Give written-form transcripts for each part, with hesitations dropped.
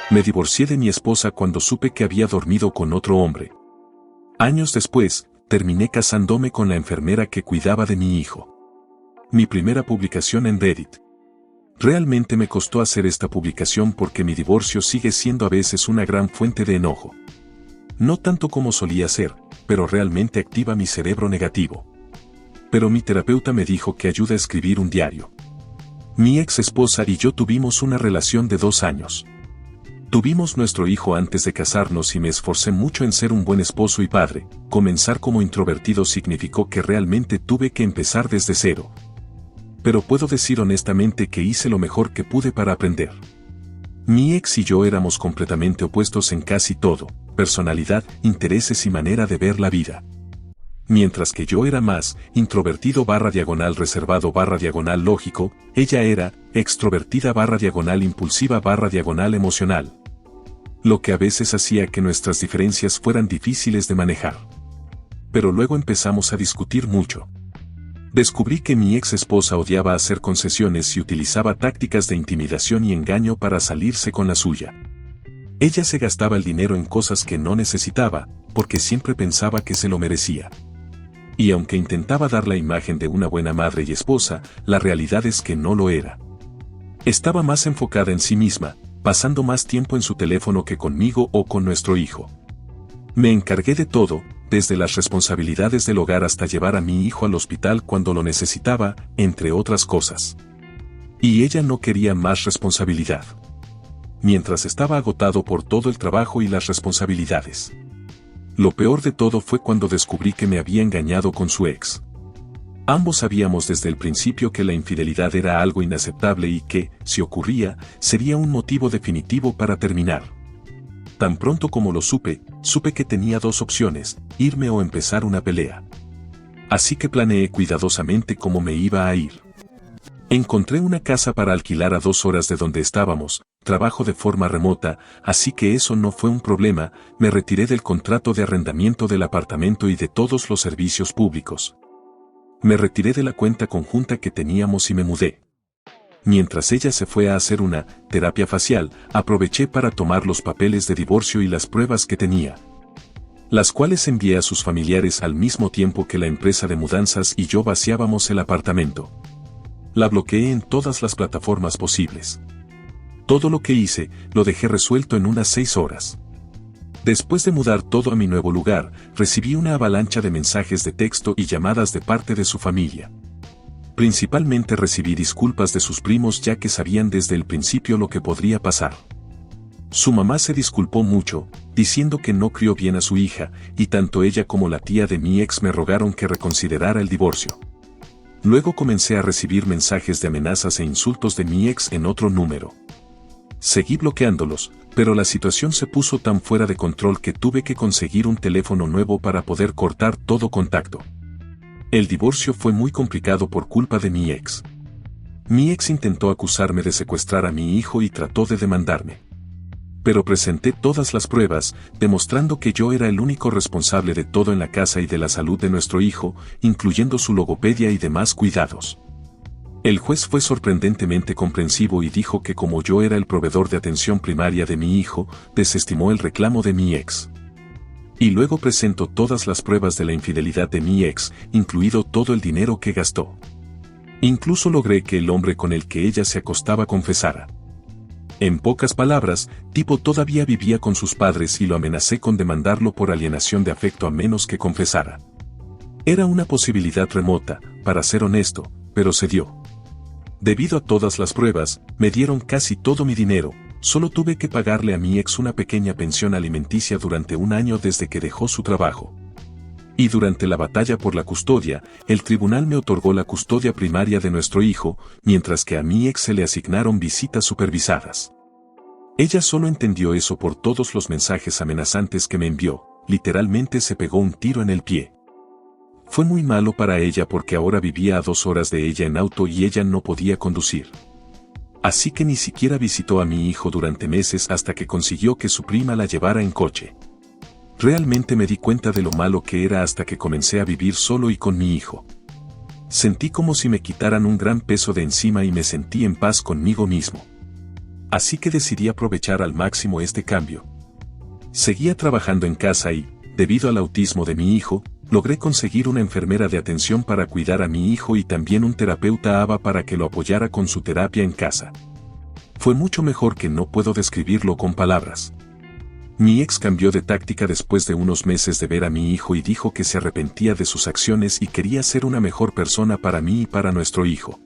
Me divorcié de mi esposa cuando supe que había dormido con otro hombre. Años después, terminé casándome con la enfermera que cuidaba de mi hijo. Mi primera publicación en Reddit. Realmente me costó hacer esta publicación porque mi divorcio sigue siendo a veces una gran fuente de enojo. No tanto como solía ser, pero realmente activa mi cerebro negativo. Pero mi terapeuta me dijo que ayuda a escribir un diario. Mi ex esposa y yo tuvimos una relación de 2 años. Tuvimos nuestro hijo antes de casarnos y me esforcé mucho en ser un buen esposo y padre. Comenzar como introvertido significó que realmente tuve que empezar desde cero. Pero puedo decir honestamente que hice lo mejor que pude para aprender. Mi ex y yo éramos completamente opuestos en casi todo, personalidad, intereses y manera de ver la vida. Mientras que yo era más introvertido / reservado / lógico, ella era extrovertida / impulsiva / emocional. Lo que a veces hacía que nuestras diferencias fueran difíciles de manejar. Pero luego empezamos a discutir mucho. Descubrí que mi ex esposa odiaba hacer concesiones y utilizaba tácticas de intimidación y engaño para salirse con la suya. Ella se gastaba el dinero en cosas que no necesitaba, porque siempre pensaba que se lo merecía. Y aunque intentaba dar la imagen de una buena madre y esposa, la realidad es que no lo era. Estaba más enfocada en sí misma, pasando más tiempo en su teléfono que conmigo o con nuestro hijo. Me encargué de todo, desde las responsabilidades del hogar hasta llevar a mi hijo al hospital cuando lo necesitaba, entre otras cosas. Y ella no quería más responsabilidad. Mientras estaba agotado por todo el trabajo y las responsabilidades. Lo peor de todo fue cuando descubrí que me había engañado con su ex. Ambos sabíamos desde el principio que la infidelidad era algo inaceptable y que, si ocurría, sería un motivo definitivo para terminar. Tan pronto como lo supe que tenía 2 opciones, irme o empezar una pelea. Así que planeé cuidadosamente cómo me iba a ir. Encontré una casa para alquilar a 2 horas de donde estábamos, trabajo de forma remota, así que eso no fue un problema. Me retiré del contrato de arrendamiento del apartamento y de todos los servicios públicos. Me retiré de la cuenta conjunta que teníamos y me mudé. Mientras ella se fue a hacer una terapia facial, aproveché para tomar los papeles de divorcio y las pruebas que tenía, las cuales envié a sus familiares al mismo tiempo que la empresa de mudanzas y yo vaciábamos el apartamento. La bloqueé en todas las plataformas posibles. Todo lo que hice, lo dejé resuelto en unas 6 horas. Después de mudar todo a mi nuevo lugar, recibí una avalancha de mensajes de texto y llamadas de parte de su familia. Principalmente recibí disculpas de sus primos ya que sabían desde el principio lo que podría pasar. Su mamá se disculpó mucho, diciendo que no crió bien a su hija, y tanto ella como la tía de mi ex me rogaron que reconsiderara el divorcio. Luego comencé a recibir mensajes de amenazas e insultos de mi ex en otro número. Seguí bloqueándolos, pero la situación se puso tan fuera de control que tuve que conseguir un teléfono nuevo para poder cortar todo contacto. El divorcio fue muy complicado por culpa de mi ex. Mi ex intentó acusarme de secuestrar a mi hijo y trató de demandarme. Pero presenté todas las pruebas, demostrando que yo era el único responsable de todo en la casa y de la salud de nuestro hijo, incluyendo su logopedia y demás cuidados. El juez fue sorprendentemente comprensivo y dijo que como yo era el proveedor de atención primaria de mi hijo, desestimó el reclamo de mi ex. Y luego presentó todas las pruebas de la infidelidad de mi ex, incluido todo el dinero que gastó. Incluso logré que el hombre con el que ella se acostaba confesara. En pocas palabras, tipo todavía vivía con sus padres y lo amenacé con demandarlo por alienación de afecto a menos que confesara. Era una posibilidad remota, para ser honesto, pero se dio. Debido a todas las pruebas, me dieron casi todo mi dinero, solo tuve que pagarle a mi ex una pequeña pensión alimenticia durante 1 año desde que dejó su trabajo. Y durante la batalla por la custodia, el tribunal me otorgó la custodia primaria de nuestro hijo, mientras que a mi ex se le asignaron visitas supervisadas. Ella solo entendió eso por todos los mensajes amenazantes que me envió, literalmente se pegó un tiro en el pie. Fue muy malo para ella porque ahora vivía a 2 horas de ella en auto y ella no podía conducir. Así que ni siquiera visitó a mi hijo durante meses hasta que consiguió que su prima la llevara en coche. Realmente me di cuenta de lo malo que era hasta que comencé a vivir solo y con mi hijo. Sentí como si me quitaran un gran peso de encima y me sentí en paz conmigo mismo. Así que decidí aprovechar al máximo este cambio. Seguía trabajando en casa y, debido al autismo de mi hijo, logré conseguir una enfermera de atención para cuidar a mi hijo y también un terapeuta ABA para que lo apoyara con su terapia en casa. Fue mucho mejor que no puedo describirlo con palabras. Mi ex cambió de táctica después de unos meses de ver a mi hijo y dijo que se arrepentía de sus acciones y quería ser una mejor persona para mí y para nuestro hijo.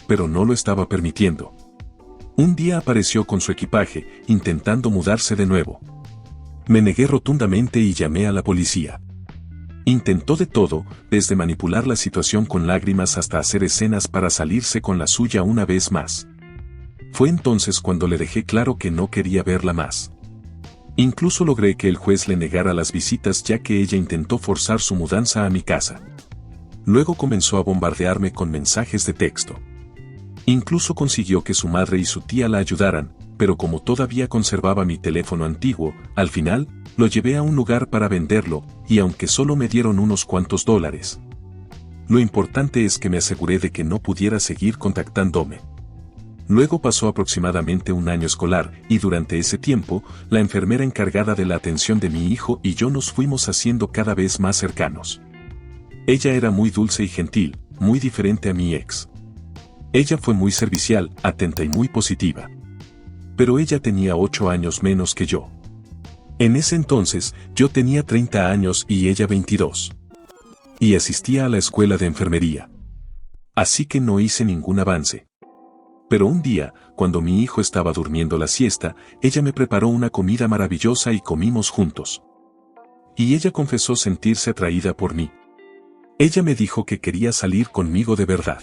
Pero no lo estaba permitiendo. Un día apareció con su equipaje, intentando mudarse de nuevo. Me negué rotundamente y llamé a la policía. Intentó de todo, desde manipular la situación con lágrimas hasta hacer escenas para salirse con la suya una vez más. Fue entonces cuando le dejé claro que no quería verla más. Incluso logré que el juez le negara las visitas ya que ella intentó forzar su mudanza a mi casa. Luego comenzó a bombardearme con mensajes de texto. Incluso consiguió que su madre y su tía la ayudaran, pero como todavía conservaba mi teléfono antiguo, al final, lo llevé a un lugar para venderlo, y aunque solo me dieron unos cuantos dólares. Lo importante es que me aseguré de que no pudiera seguir contactándome. Luego pasó aproximadamente un año escolar, y durante ese tiempo, la enfermera encargada de la atención de mi hijo y yo nos fuimos haciendo cada vez más cercanos. Ella era muy dulce y gentil, muy diferente a mi ex. Ella fue muy servicial, atenta y muy positiva. Pero ella tenía 8 años menos que yo. En ese entonces, yo tenía 30 años y ella 22. Y asistía a la escuela de enfermería. Así que no hice ningún avance. Pero un día, cuando mi hijo estaba durmiendo la siesta, ella me preparó una comida maravillosa y comimos juntos. Y ella confesó sentirse atraída por mí. Ella me dijo que quería salir conmigo de verdad.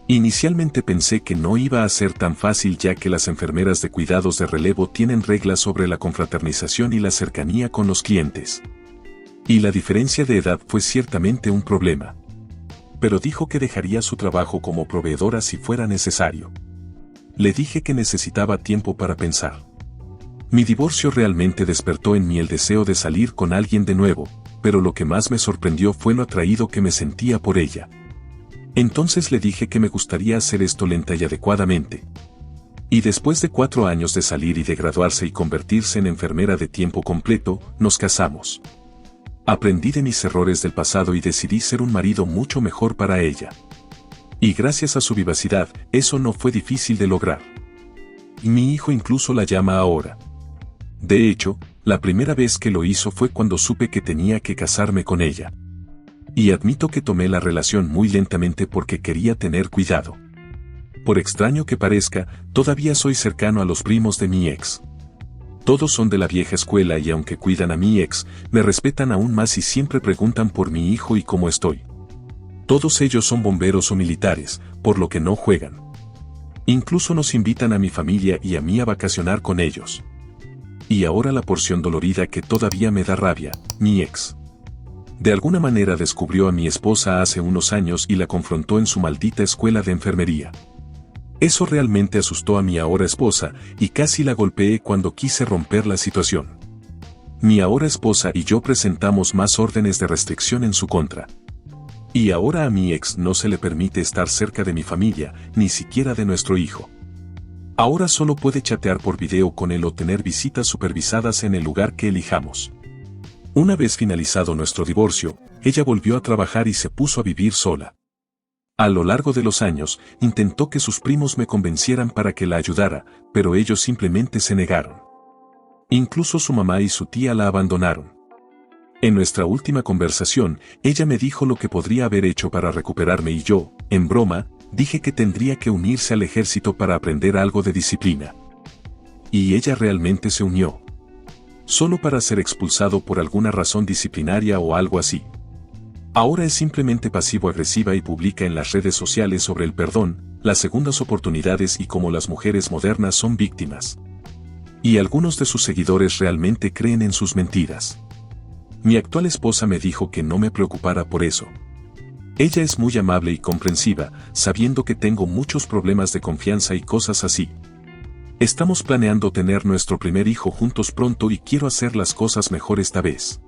Inicialmente pensé que no iba a ser tan fácil ya que las enfermeras de cuidados de relevo tienen reglas sobre la confraternización y la cercanía con los clientes. Y la diferencia de edad fue ciertamente un problema. Pero dijo que dejaría su trabajo como proveedora si fuera necesario. Le dije que necesitaba tiempo para pensar. Mi divorcio realmente despertó en mí el deseo de salir con alguien de nuevo, pero lo que más me sorprendió fue lo atraído que me sentía por ella. Entonces le dije que me gustaría hacer esto lenta y adecuadamente. Y después de 4 años de salir y de graduarse y convertirse en enfermera de tiempo completo, nos casamos. Aprendí de mis errores del pasado y decidí ser un marido mucho mejor para ella. Y gracias a su vivacidad, eso no fue difícil de lograr. Y mi hijo incluso la llama ahora. De hecho, la primera vez que lo hizo fue cuando supe que tenía que casarme con ella. Y admito que tomé la relación muy lentamente porque quería tener cuidado. Por extraño que parezca, todavía soy cercano a los primos de mi ex. Todos son de la vieja escuela y aunque cuidan a mi ex, me respetan aún más y siempre preguntan por mi hijo y cómo estoy. Todos ellos son bomberos o militares, por lo que no juegan. Incluso nos invitan a mi familia y a mí a vacacionar con ellos. Y ahora la porción dolorida que todavía me da rabia, mi ex. De alguna manera descubrió a mi esposa hace unos años y la confrontó en su maldita escuela de enfermería. Eso realmente asustó a mi ahora esposa, y casi la golpeé cuando quise romper la situación. Mi ahora esposa y yo presentamos más órdenes de restricción en su contra. Y ahora a mi ex no se le permite estar cerca de mi familia, ni siquiera de nuestro hijo. Ahora solo puede chatear por video con él o tener visitas supervisadas en el lugar que elijamos. Una vez finalizado nuestro divorcio, ella volvió a trabajar y se puso a vivir sola. A lo largo de los años, intentó que sus primos me convencieran para que la ayudara, pero ellos simplemente se negaron. Incluso su mamá y su tía la abandonaron. En nuestra última conversación, ella me dijo lo que podría haber hecho para recuperarme y yo, en broma, dije que tendría que unirse al ejército para aprender algo de disciplina. Y ella realmente se unió. Solo para ser expulsado por alguna razón disciplinaria o algo así. Ahora es simplemente pasivo-agresiva y publica en las redes sociales sobre el perdón, las segundas oportunidades y cómo las mujeres modernas son víctimas. Y algunos de sus seguidores realmente creen en sus mentiras. Mi actual esposa me dijo que no me preocupara por eso. Ella es muy amable y comprensiva, sabiendo que tengo muchos problemas de confianza y cosas así. Estamos planeando tener nuestro primer hijo juntos pronto y quiero hacer las cosas mejor esta vez.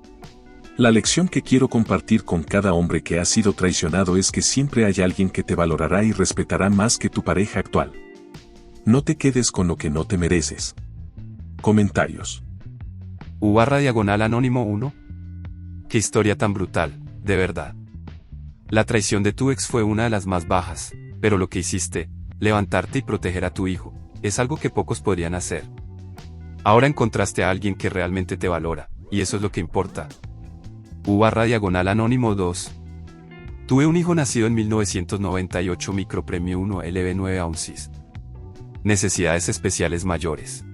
La lección que quiero compartir con cada hombre que ha sido traicionado es que siempre hay alguien que te valorará y respetará más que tu pareja actual. No te quedes con lo que no te mereces. Comentarios. U/Anónimo 1. Qué historia tan brutal, de verdad. La traición de tu ex fue una de las más bajas, pero lo que hiciste, levantarte y proteger a tu hijo, es algo que pocos podrían hacer. Ahora encontraste a alguien que realmente te valora, y eso es lo que importa. U/Anónimo 2. Tuve un hijo nacido en 1998 Micropremio 1 LB9 Auncis. Necesidades especiales mayores.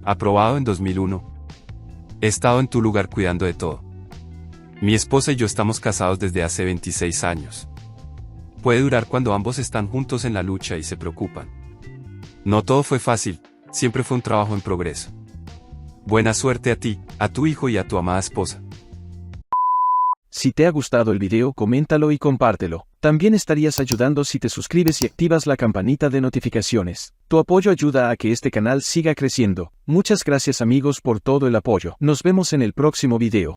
Aprobado en 2001. He estado en tu lugar cuidando de todo. Mi esposa y yo estamos casados desde hace 26 años. Puede durar cuando ambos están juntos en la lucha y se preocupan. No todo fue fácil, siempre fue un trabajo en progreso. Buena suerte a ti, a tu hijo y a tu amada esposa. Si te ha gustado el video, coméntalo y compártelo. También estarías ayudando si te suscribes y activas la campanita de notificaciones. Tu apoyo ayuda a que este canal siga creciendo. Muchas gracias amigos por todo el apoyo. Nos vemos en el próximo video.